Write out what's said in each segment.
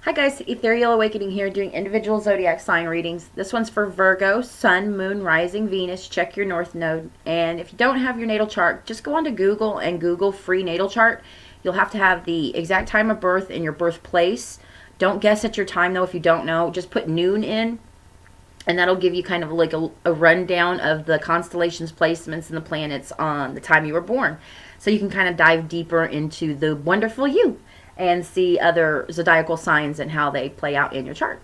Hi guys, Ethereal Awakening here doing individual zodiac sign readings. This one's for Virgo, Sun, Moon, Rising, Venus. Check your North Node. And if you don't have your natal chart, just go onto Google and Google free natal chart. You'll have to have the exact time of birth and your birthplace. Don't guess at your time though if you don't know. Just put noon in and that'll give you kind of like a rundown of the constellations, placements, and the planets on the time you were born. So you can kind of dive deeper into the wonderful you and see other zodiacal signs and how they play out in your chart.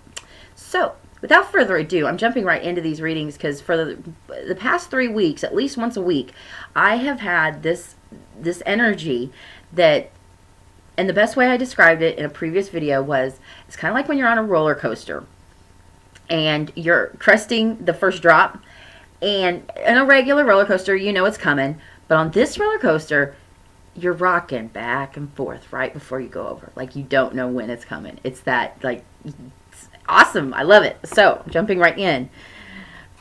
So, without further ado, I'm jumping right into these readings because for the past 3 weeks, at least once a week, I have had this energy that, and the best way I described it in a previous video was, it's kind of like when you're on a roller coaster and you're cresting the first drop, and in a regular roller coaster, you know it's coming, but on this roller coaster, you're rocking back and forth right before you go over. Like you don't know when it's coming. It's that, like, it's awesome. I love it. So, jumping right in.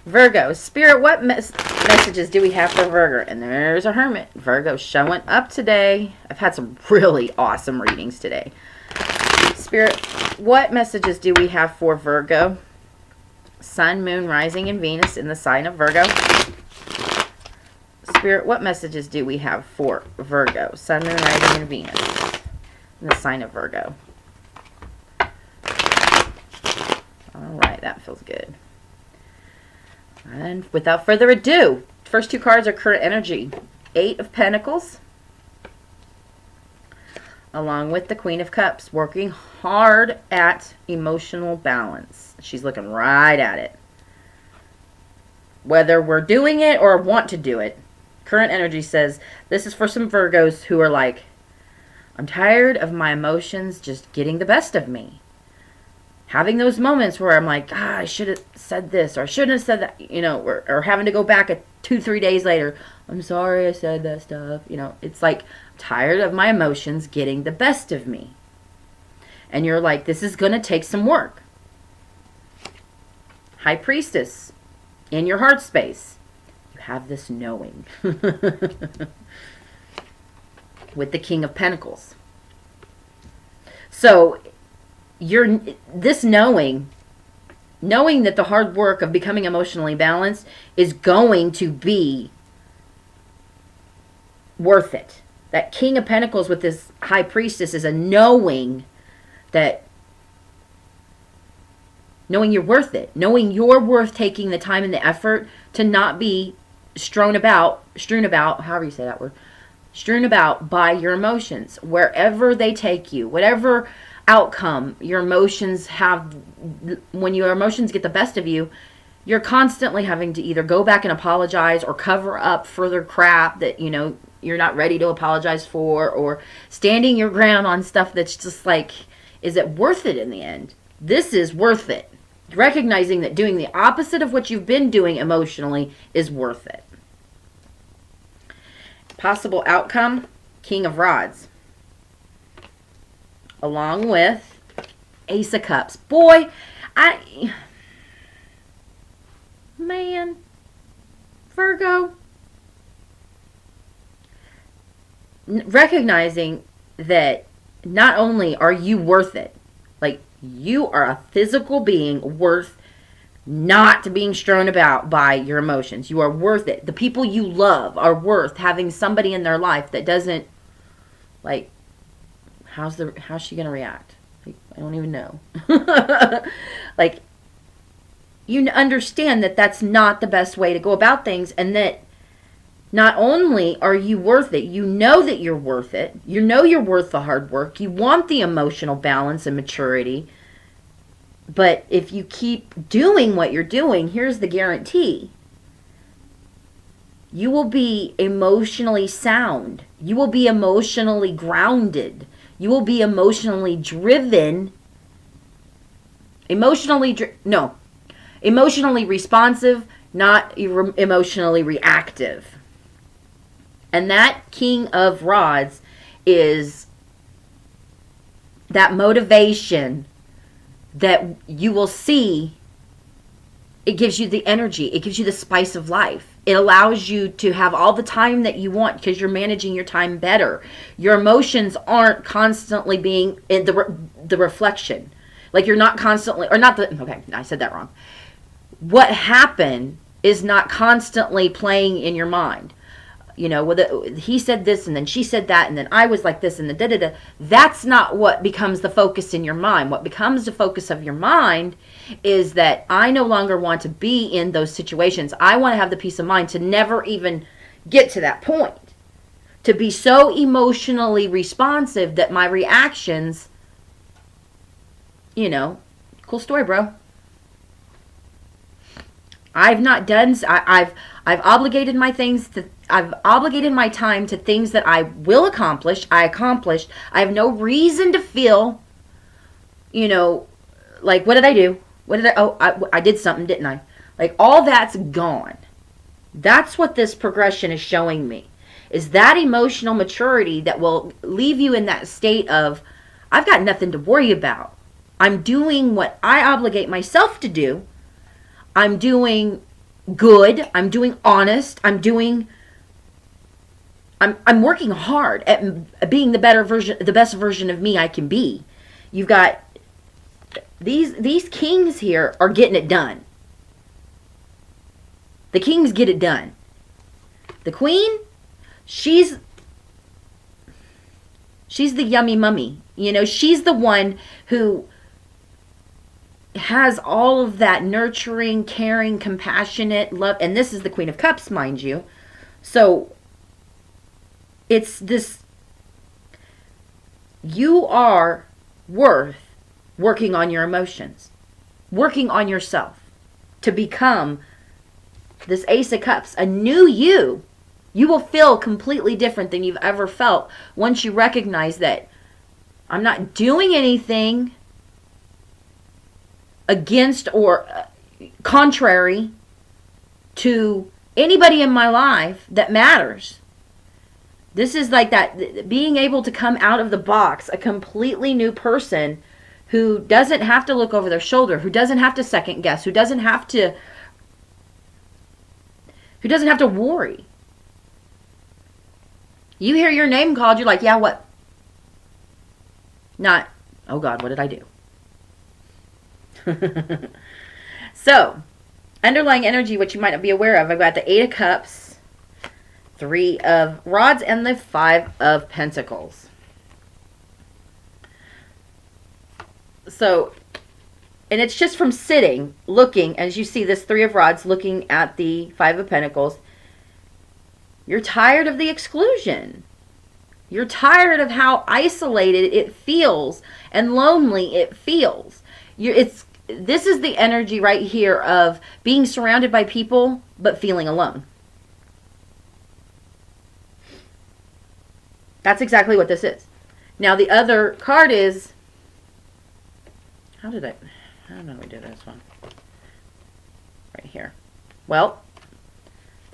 Virgo, Spirit, what messages do we have for Virgo? And there's a Hermit. Virgo showing up today. I've had some really awesome readings today. Spirit, what messages do we have for Virgo? Sun, Moon, Rising, and Venus in the sign of Virgo. Spirit, what messages do we have for Virgo? Sun, Moon, Rising, and Venus in the sign of Virgo. Alright, that feels good. And without further ado, first two cards are current energy. 8 of Pentacles, along with the Queen of Cups, working hard at emotional balance. She's looking right at it. Whether we're doing it or want to do it, current energy says this is for some Virgos who are like, I'm tired of my emotions just getting the best of me. Having those moments where I'm like, I should have said this or I shouldn't have said that, you know, or having to go back 2-3 days later. I'm sorry I said that stuff. You know, it's like, I'm tired of my emotions getting the best of me. And you're like, this is going to take some work. High Priestess, in your heart space. Have this knowing with the King of Pentacles. So you're this knowing that the hard work of becoming emotionally balanced is going to be worth it. That King of Pentacles with this High Priestess is a knowing that knowing you're worth it, knowing you're worth taking the time and the effort to not be strewn about, however you say that word, strewn about by your emotions. Wherever they take you, whatever outcome your emotions have, when your emotions get the best of you, you're constantly having to either go back and apologize or cover up further crap that, you know, you're not ready to apologize for, or standing your ground on stuff that's just like, is it worth it in the end? This is worth it. Recognizing that doing the opposite of what you've been doing emotionally is worth it. Possible outcome, King of Rods. Along with Ace of Cups. Boy, man, Virgo. Recognizing that not only are you worth it, like, you are a physical being worth not being strewn about by your emotions. You are worth it. The people you love are worth having somebody in their life that doesn't, like, how's she going to react? Like, I don't even know. Like, you understand that that's not the best way to go about things, and that not only are you worth it, you know that you're worth it. You know you're worth the hard work. You want the emotional balance and maturity. But if you keep doing what you're doing, here's the guarantee. You will be emotionally sound. You will be emotionally grounded. You will be emotionally driven. Emotionally responsive, not emotionally reactive. And that King of Rods is that motivation that you will see. It gives you the energy. It gives you the spice of life. It allows you to have all the time that you want because you're managing your time better. Your emotions aren't constantly being in the reflection. Like you're not constantly, or not the, okay, I said that wrong. What happened is not constantly playing in your mind. You know, he said this and then she said that and then I was like this and the da-da-da. That's not what becomes the focus in your mind. What becomes the focus of your mind is that I no longer want to be in those situations. I want to have the peace of mind to never even get to that point. To be so emotionally responsive that my reactions, you know, cool story, bro. I've not done, I've obligated my things to, I've obligated my time to things that I will accomplish. I accomplished. I have no reason to feel, you know, like, what did I do? What did I did something, didn't I? Like, all that's gone. That's what this progression is showing me. Is that emotional maturity that will leave you in that state of, I've got nothing to worry about. I'm doing what I obligate myself to do. I'm doing good. I'm doing honest. I'm working hard at being the best version of me I can be. You've got these kings here are getting it done. The kings get it done. The queen, she's the yummy mummy. You know, she's the one who has all of that nurturing, caring, compassionate love. And this is the Queen of Cups, mind you. So it's this, you are worth working on your emotions, working on yourself to become this Ace of Cups, a new you. You will feel completely different than you've ever felt once you recognize that I'm not doing anything against or contrary to anybody in my life that matters. This is like that, being able to come out of the box, a completely new person who doesn't have to look over their shoulder, who doesn't have to second guess, who doesn't have to worry. You hear your name called, you're like, yeah, what? Not, oh God, what did I do? So, underlying energy, which you might not be aware of, I've got the 8 of Cups, 3 of Rods, and the 5 of Pentacles. So, and it's just from sitting, looking, as you see this 3 of Rods, looking at the 5 of Pentacles. You're tired of the exclusion. You're tired of how isolated it feels and lonely it feels. This is the energy right here of being surrounded by people but feeling alone. That's exactly what this is. Now the other card is, how did I know we did this one? Right here. Well,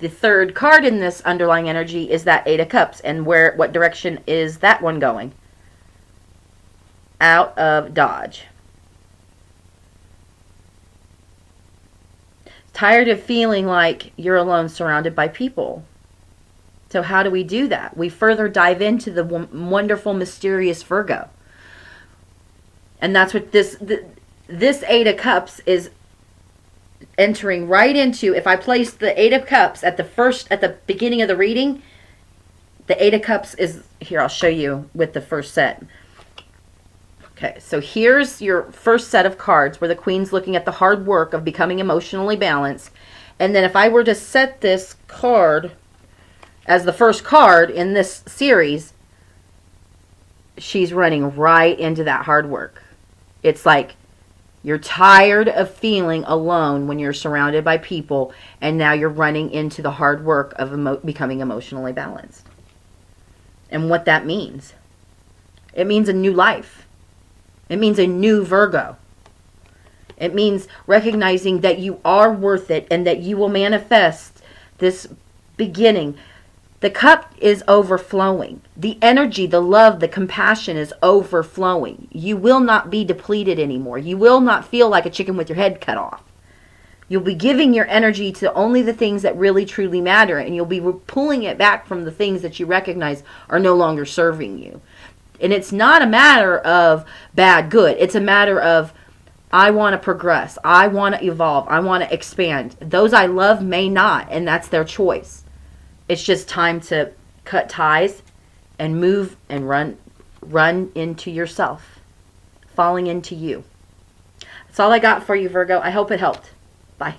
the third card in this underlying energy is that 8 of Cups. And what direction is that one going? Out of Dodge. Tired of feeling like you're alone surrounded by people. So how do we do that? We further dive into the wonderful, mysterious Virgo. And that's what this 8 of Cups is entering right into. If I place the 8 of Cups at the beginning of the reading, the 8 of Cups is here. I'll show you with the first set. Okay, so here's your first set of cards where the Queen's looking at the hard work of becoming emotionally balanced. And then if I were to set this card as the first card in this series, she's running right into that hard work. It's like you're tired of feeling alone when you're surrounded by people, and now you're running into the hard work of becoming emotionally balanced. And what that means, it means a new life. It means a new Virgo. It means recognizing that you are worth it and that you will manifest this beginning. The cup is overflowing. The energy, the love, the compassion is overflowing. You will not be depleted anymore. You will not feel like a chicken with your head cut off. You'll be giving your energy to only the things that really truly matter, and you'll be pulling it back from the things that you recognize are no longer serving you. And it's not a matter of bad, good. It's a matter of I want to progress. I want to evolve. I want to expand. Those I love may not, and that's their choice. It's just time to cut ties and move and run into yourself, falling into you. That's all I got for you, Virgo. I hope it helped. Bye.